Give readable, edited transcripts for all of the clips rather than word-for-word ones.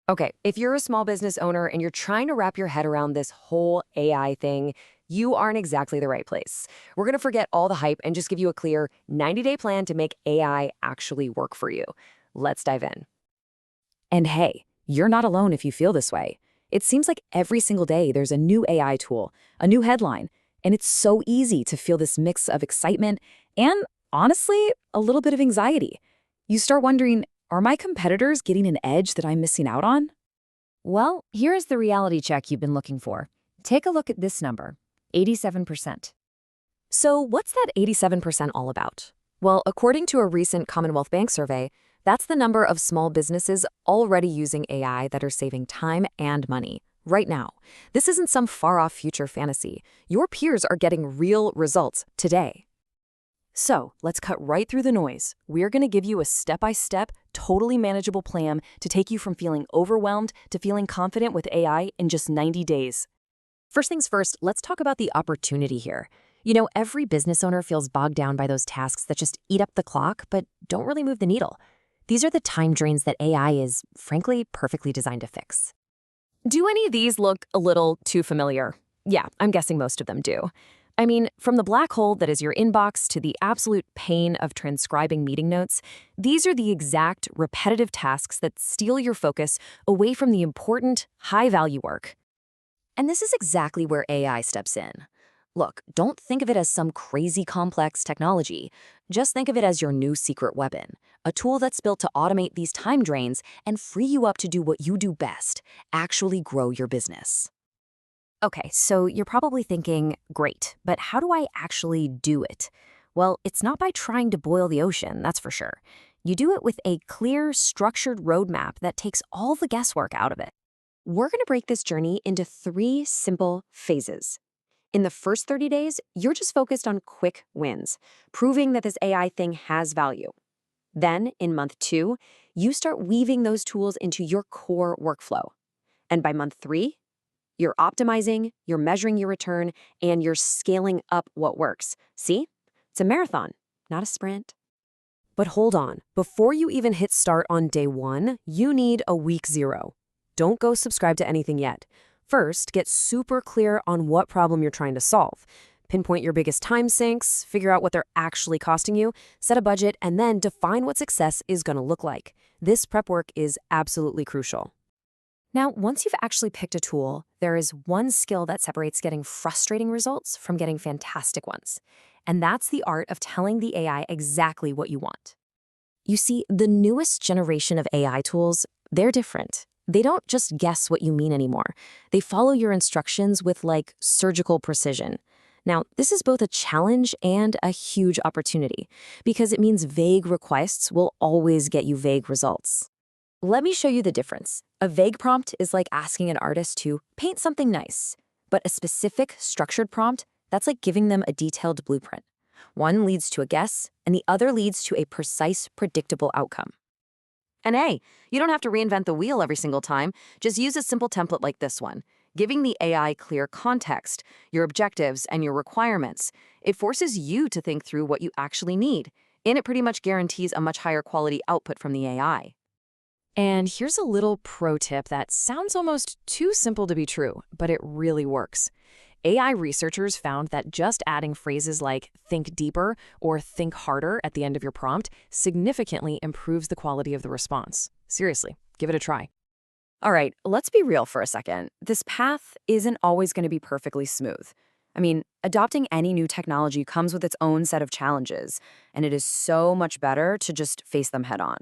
Okay, if you're a small business owner and you're trying to wrap your head around this whole AI thing, you aren't exactly the right place. We're going to forget all the hype and just give you a clear 90-day plan to make AI actually work for you. Let's dive in. And hey, you're not alone if you feel this way. It seems like every single day there's a new AI tool, a new headline, and it's so easy to feel this mix of excitement and, honestly, a little bit of anxiety. You start wondering, are my competitors getting an edge that I'm missing out on? Well, here is the reality check you've been looking for. Take a look at this number, 87%. So what's that 87% all about? Well, according to a recent Commonwealth Bank survey, that's the number of small businesses already using AI that are saving time and money right now. This isn't some far-off future fantasy. Your peers are getting real results today. So let's cut right through the noise. We're going to give you a step-by-step, totally manageable plan to take you from feeling overwhelmed to feeling confident with AI in just 90 days. First things first, let's talk about the opportunity here. You know, every business owner feels bogged down by those tasks that just eat up the clock but don't really move the needle. These are the time drains that AI is, frankly, perfectly designed to fix. Do any of these look a little too familiar? Yeah, I'm guessing most of them do. I mean, from the black hole that is your inbox to the absolute pain of transcribing meeting notes, these are the exact repetitive tasks that steal your focus away from the important, high-value work. And this is exactly where AI steps in. Look, don't think of it as some crazy complex technology. Just think of it as your new secret weapon, a tool that's built to automate these time drains and free you up to do what you do best, actually grow your business. Okay, so you're probably thinking, great, but how do I actually do it? Well, it's not by trying to boil the ocean, that's for sure. You do it with a clear, structured roadmap that takes all the guesswork out of it. We're going to break this journey into 3 simple phases. In the first 30 days, you're just focused on quick wins, proving that this AI thing has value. Then, in month 2, you start weaving those tools into your core workflow. And by month 3, you're optimizing, you're measuring your return, and you're scaling up what works. See? It's a marathon, not a sprint. But hold on. Before you even hit start on day 1, you need a week 0. Don't go subscribe to anything yet. First, get super clear on what problem you're trying to solve. Pinpoint your biggest time sinks, figure out what they're actually costing you, set a budget, and then define what success is going to look like. This prep work is absolutely crucial. Now, once you've actually picked a tool, there is one skill that separates getting frustrating results from getting fantastic ones. And that's the art of telling the AI exactly what you want. You see, the newest generation of AI tools, they're different. They don't just guess what you mean anymore. They follow your instructions with, like, surgical precision. Now, this is both a challenge and a huge opportunity, because it means vague requests will always get you vague results. Let me show you the difference. A vague prompt is like asking an artist to paint something nice, but a specific, structured prompt, that's like giving them a detailed blueprint. One leads to a guess, and the other leads to a precise, predictable outcome. And hey, you don't have to reinvent the wheel every single time. Just use a simple template like this one, giving the AI clear context, your objectives, and your requirements. It forces you to think through what you actually need, and it pretty much guarantees a much higher quality output from the AI. And here's a little pro tip that sounds almost too simple to be true, but it really works. AI researchers found that just adding phrases like think deeper or think harder at the end of your prompt significantly improves the quality of the response. Seriously, give it a try. All right, let's be real for a second. This path isn't always going to be perfectly smooth. I mean, adopting any new technology comes with its own set of challenges, and it is so much better to just face them head on.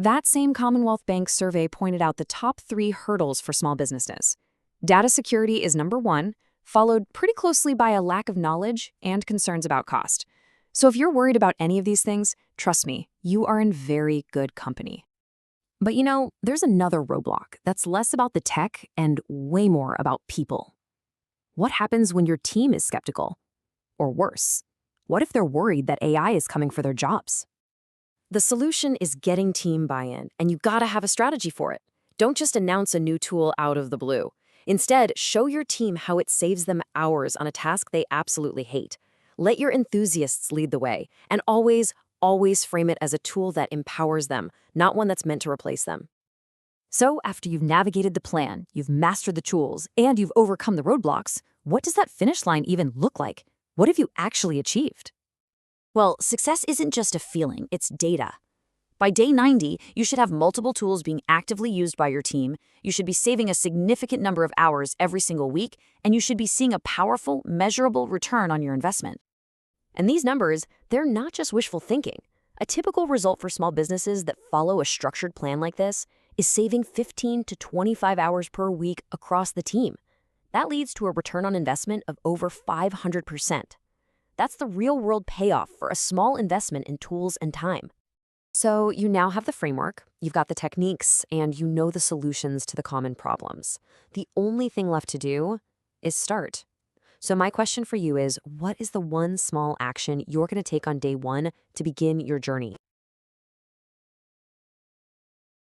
That same Commonwealth Bank survey pointed out the top 3 hurdles for small businesses. Data security is number 1, followed pretty closely by a lack of knowledge and concerns about cost. So if you're worried about any of these things, trust me, you are in very good company. But you know, there's another roadblock that's less about the tech and way more about people. What happens when your team is skeptical? Or worse, what if they're worried that AI is coming for their jobs? The solution is getting team buy-in, and you gotta have a strategy for it. Don't just announce a new tool out of the blue. Instead, show your team how it saves them hours on a task they absolutely hate. Let your enthusiasts lead the way, and always frame it as a tool that empowers them, not one that's meant to replace them. So, after you've navigated the plan, you've mastered the tools, and you've overcome the roadblocks, what does that finish line even look like? What have you actually achieved? Well, success isn't just a feeling, it's data. By day 90, you should have multiple tools being actively used by your team, you should be saving a significant number of hours every single week, and you should be seeing a powerful, measurable return on your investment. And these numbers, they're not just wishful thinking. A typical result for small businesses that follow a structured plan like this is saving 15 to 25 hours per week across the team. That leads to a return on investment of over 500%. That's the real-world payoff for a small investment in tools and time. So you now have the framework, you've got the techniques, and you know the solutions to the common problems. The only thing left to do is start. So my question for you is, what is the one small action you're going to take on day one to begin your journey?